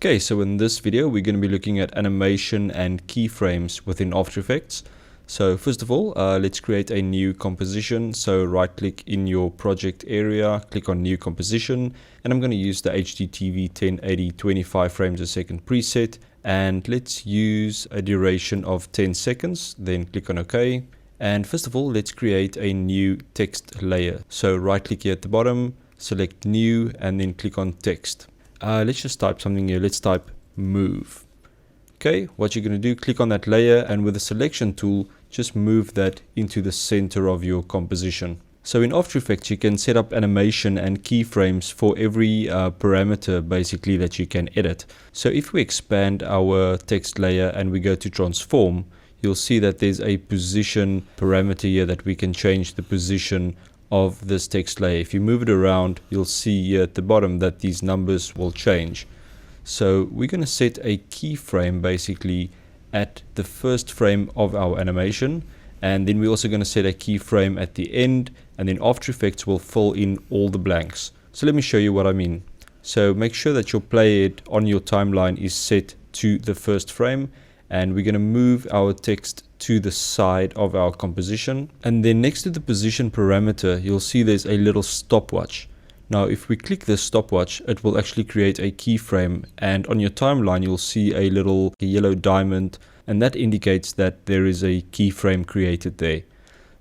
Okay, so in this video we're going to be looking at animation and keyframes within After Effects. So first of all, let's create a new composition. So right click in your project area, click on new composition, and I'm going to use the HDTV 1080 25 frames a second preset, and let's use a duration of 10 seconds, then click on OK. And first of all, let's create a new text layer. So right click here at the bottom, select new, and then click on text. Let's just type something here. Let's type move. Okay, what you're going to do, click on that layer, and with the selection tool, just move that into the center of your composition. So in After Effects, you can set up animation and keyframes for every parameter basically that you can edit. So if we expand our text layer and we go to transform, you'll see that there's a position parameter here that we can change the position of this text layer. If you move it around, you'll see here at the bottom that these numbers will change. So we're going to set a keyframe basically at the first frame of our animation, and then we're also going to set a keyframe at the end, and then After Effects will fill in all the blanks. So let me show you what I mean. So make sure that your playhead on your timeline is set to the first frame, and we're going to move our text to the side of our composition, and then next to the position parameter you'll see there's a little stopwatch. Now if we click this stopwatch, it will actually create a keyframe, and on your timeline you'll see a little yellow diamond, and that indicates that there is a keyframe created there.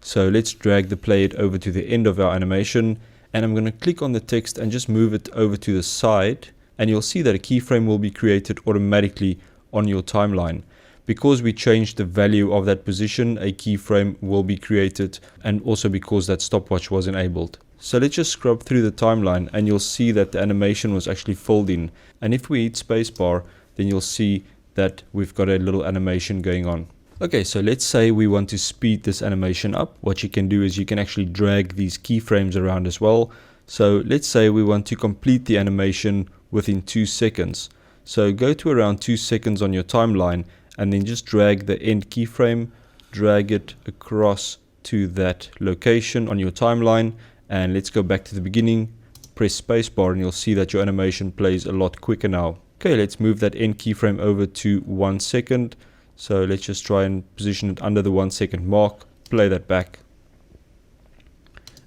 So let's drag the playhead over to the end of our animation, and I'm going to click on the text and just move it over to the side, and you'll see that a keyframe will be created automatically on your timeline. Because we changed the value of that position, a keyframe will be created, and also because that stopwatch was enabled. So let's just scrub through the timeline, and you'll see that the animation was actually filled in. And if we hit spacebar, then you'll see that we've got a little animation going on. Okay, so let's say we want to speed this animation up. What you can do is you can actually drag these keyframes around as well. So let's say we want to complete the animation within 2 seconds. So go to around 2 seconds on your timeline, and then just drag the end keyframe, drag it across to that location on your timeline, and let's go back to the beginning, press spacebar, and you'll see that your animation plays a lot quicker now. Okay, let's move that end keyframe over to 1 second. So let's just try and position it under the 1 second mark, play that back,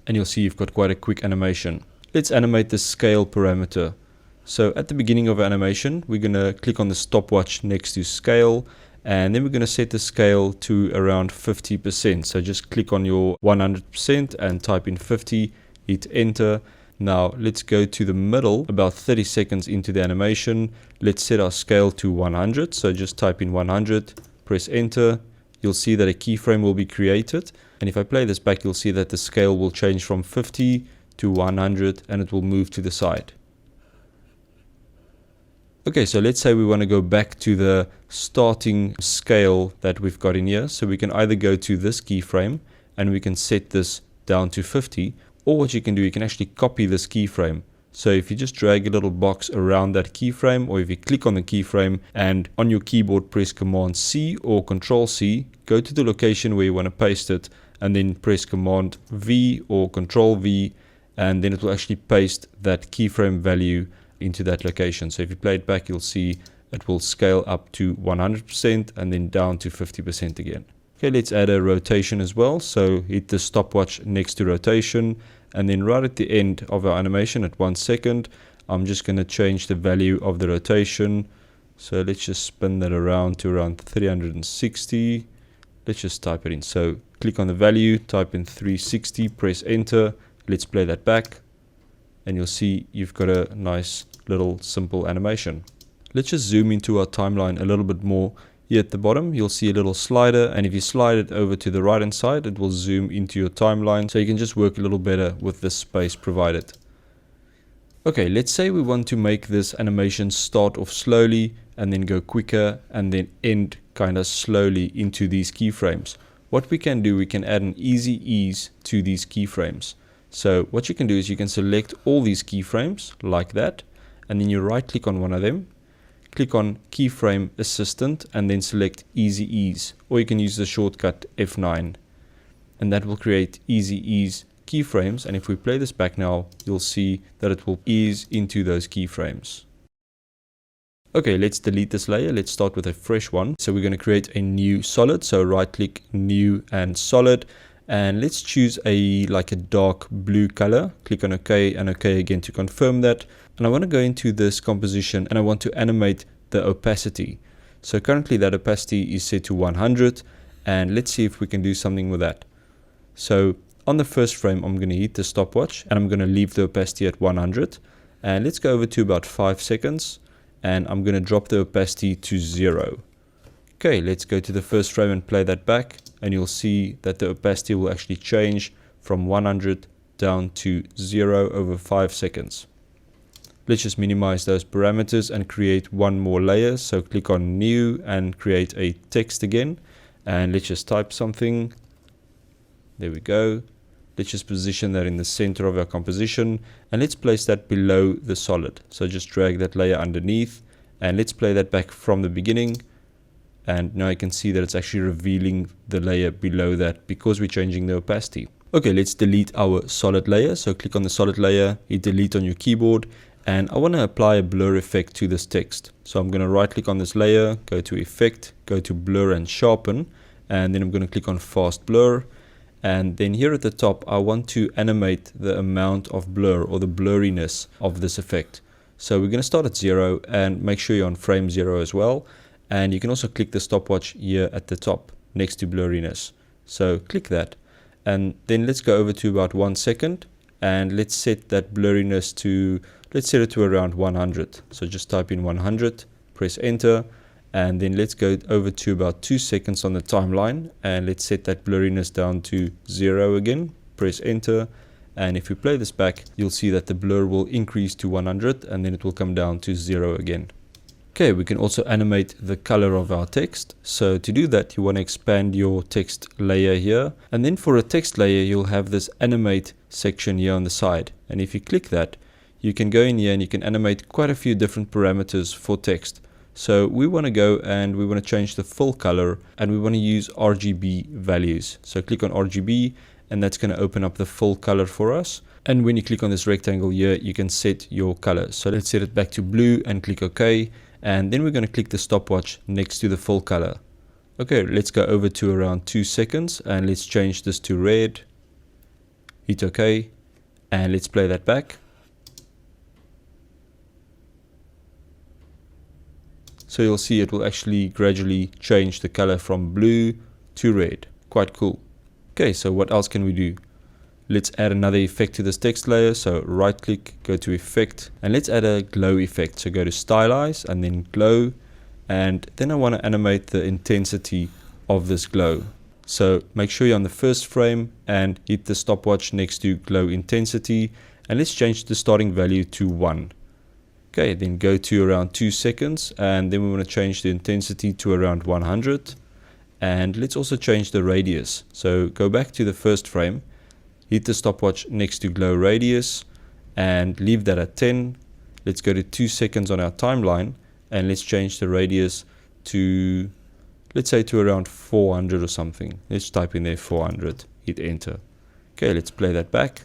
and you'll see you've got quite a quick animation. Let's animate the scale parameter. So at the beginning of our animation, we're going to click on the stopwatch next to scale, and then we're going to set the scale to around 50%. So just click on your 100% and type in 50, hit enter. Now let's go to the middle, about 30 seconds into the animation. Let's set our scale to 100. So just type in 100, press enter. You'll see that a keyframe will be created. And if I play this back, you'll see that the scale will change from 50 to 100, and it will move to the side. Okay, so let's say we want to go back to the starting scale that we've got in here. So we can either go to this keyframe and we can set this down to 50, or what you can do, you can actually copy this keyframe. So if you just drag a little box around that keyframe, or if you click on the keyframe and on your keyboard press Command C or Control C, go to the location where you want to paste it, and then press Command V or Control V, and then it will actually paste that keyframe value into that location. So if you play it back, you'll see it will scale up to 100% and then down to 50% again. Okay, let's add a rotation as well. So hit the stopwatch next to rotation, and then right at the end of our animation at 1 second, I'm just going to change the value of the rotation. So let's just spin that around to around 360. Let's just type it in. So click on the value, type in 360, press enter. Let's play that back, and you'll see you've got a nice little simple animation. Let's just zoom into our timeline a little bit more. Here at the bottom you'll see a little slider, and if you slide it over to the right hand side, it will zoom into your timeline, so you can just work a little better with the space provided. Okay, let's say we want to make this animation start off slowly and then go quicker and then end kind of slowly into these keyframes. What we can do, we can add an easy ease to these keyframes. So what you can do is you can select all these keyframes like that, and then you right click on one of them, click on keyframe assistant, and then select easy ease, or you can use the shortcut F9, and that will create easy ease keyframes. And if we play this back now, you'll see that it will ease into those keyframes. Okay, let's delete this layer. Let's start with a fresh one. So we're going to create a new solid. So right click, new and solid. And let's choose like a dark blue color. Click on OK and OK again to confirm that. And I want to go into this composition and I want to animate the opacity. So currently that opacity is set to 100. And let's see if we can do something with that. So on the first frame, I'm going to hit the stopwatch and I'm going to leave the opacity at 100. And let's go over to about 5 seconds. And I'm going to drop the opacity to 0. Okay, let's go to the first frame and play that back. And you'll see that the opacity will actually change from 100 down to 0 over 5 seconds. Let's just minimize those parameters and create one more layer. So click on new and create a text again. And let's just type something. There we go. Let's just position that in the center of our composition. And let's place that below the solid. So just drag that layer underneath. And let's play that back from the beginning. And now you can see that it's actually revealing the layer below that because we're changing the opacity. Okay, let's delete our solid layer. So click on the solid layer, hit delete on your keyboard. And I want to apply a blur effect to this text. So I'm going to right click on this layer, go to effect, go to blur and sharpen. And then I'm going to click on fast blur. And then here at the top, I want to animate the amount of blur or the blurriness of this effect. So we're going to start at 0 and make sure you're on frame 0 as well. And you can also click the stopwatch here at the top next to blurriness. So click that. And then let's go over to about 1 second. And let's set that blurriness to, let's set it to around 100. So just type in 100, press enter. And then let's go over to about 2 seconds on the timeline. And let's set that blurriness down to 0 again. Press enter. And if we play this back, you'll see that the blur will increase to 100 and then it will come down to 0 again. Okay, we can also animate the color of our text. So to do that, you want to expand your text layer here. And then for a text layer, you'll have this animate section here on the side. And if you click that, you can go in here and you can animate quite a few different parameters for text. So we want to go and we want to change the full color and we want to use RGB values. So click on RGB and that's going to open up the full color for us. And when you click on this rectangle here, you can set your color. So let's set it back to blue and click OK. And then we're going to click the stopwatch next to the full color. Okay, let's go over to around 2 seconds and let's change this to red. Hit OK. And let's play that back. So you'll see it will actually gradually change the color from blue to red. Quite cool. Okay, so what else can we do? Let's add another effect to this text layer. So right click, go to effect, and let's add a glow effect. So go to stylize and then glow. And then I want to animate the intensity of this glow. So make sure you're on the first frame and hit the stopwatch next to glow intensity. And let's change the starting value to 1. Okay, then go to around 2 seconds. And then we want to change the intensity to around 100. And let's also change the radius. So go back to the first frame. Hit the stopwatch next to glow radius and leave that at 10. Let's go to 2 seconds on our timeline and let's change the radius to, let's say, to around 400 or something. Let's type in there 400, hit enter. Okay, let's play that back.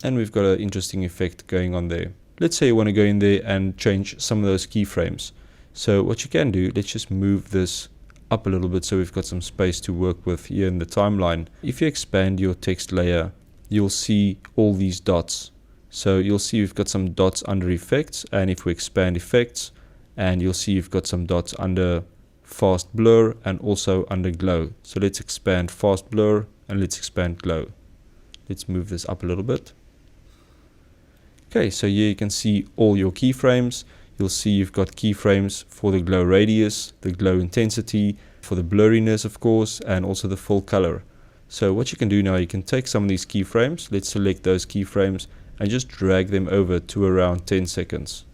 And we've got an interesting effect going on there. Let's say you want to go in there and change some of those keyframes. So what you can do, let's just move this up a little bit so we've got some space to work with here in the timeline. If you expand your text layer, you'll see all these dots. So you'll see you've got some dots under effects, and if we expand effects, and you'll see you've got some dots under fast blur and also under glow. So let's expand fast blur and let's expand glow. Let's move this up a little bit. Okay, so here you can see all your keyframes. You'll see you've got keyframes for the glow radius, the glow intensity, for the blurriness of course, and also the full color. So what you can do now, you can take some of these keyframes, let's select those keyframes and just drag them over to around 10 seconds.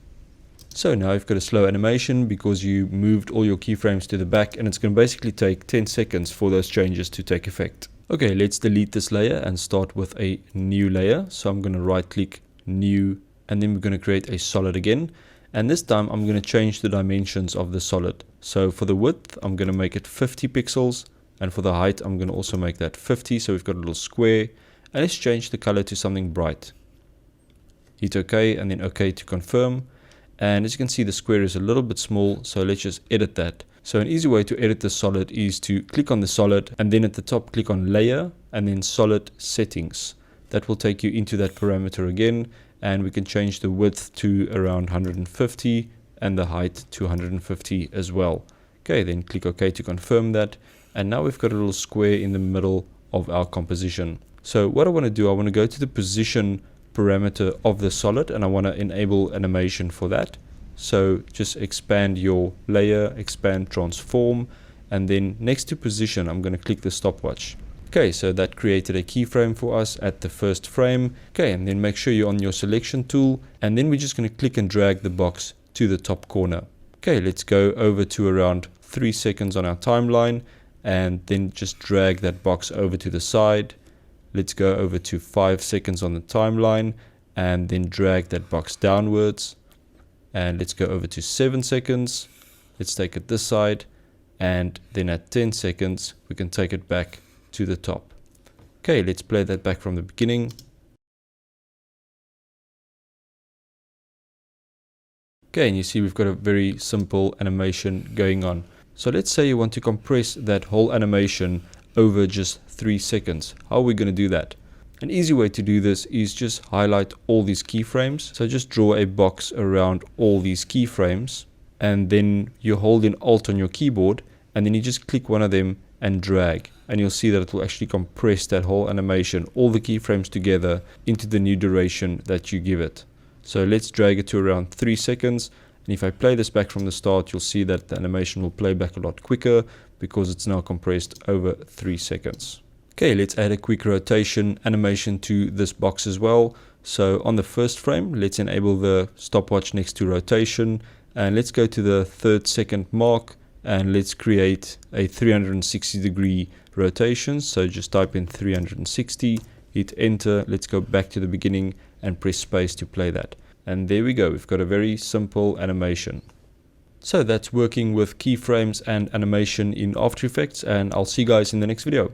So now you've got a slow animation because you moved all your keyframes to the back, and it's going to basically take 10 seconds for those changes to take effect. Okay, let's delete this layer and start with a new layer. So I'm going to right click, new, and then we're going to create a solid again. And this time I'm going to change the dimensions of the solid. So for the width, I'm going to make it 50 pixels. And for the height, I'm going to also make that 50. So we've got a little square. And let's change the color to something bright. hit OK, and then OK to confirm. And as you can see, the square is a little bit small, so let's just edit that. So an easy way to edit the solid is to click on the solid, and then at the top click on layer, and then solid settings. That will take you into that parameter again, and we can change the width to around 150 and the height to 150 as well. Okay, then click OK to confirm that, and now we've got a little square in the middle of our composition. So what I want to do, I want to go to the position parameter of the solid, and I want to enable animation for that. So just expand your layer, expand transform, and then next to position I'm going to click the stopwatch. Okay, so that created a keyframe for us at the first frame. Okay, and then make sure you're on your selection tool, and then we're just going to click and drag the box to the top corner. Okay, let's go over to around 3 seconds on our timeline, and then just drag that box over to the side. Let's go over to 5 seconds on the timeline, and then drag that box downwards. And let's go over to 7 seconds. Let's take it this side, and then at 10 seconds we can take it back to the top. Okay, let's play that back from the beginning. Okay, and you see we've got a very simple animation going on. So let's say you want to compress that whole animation over just 3 seconds. How are we going to do that? An easy way to do this is just highlight all these keyframes. So just draw a box around all these keyframes, and then you hold in Alt on your keyboard, and then you just click one of them and drag, and you'll see that it will actually compress that whole animation, all the keyframes together, into the new duration that you give it. So let's drag it to around 3 seconds, and if I play this back from the start, you'll see that the animation will play back a lot quicker because it's now compressed over 3 seconds. Okay, let's add a quick rotation animation to this box as well. So on the first frame, let's enable the stopwatch next to rotation, and let's go to the 3rd second mark, and let's create a 360-degree rotation. So just type in 360, hit enter, let's go back to the beginning and press space to play that. And there we go, we've got a very simple animation. So that's working with keyframes and animation in After Effects, and I'll see you guys in the next video.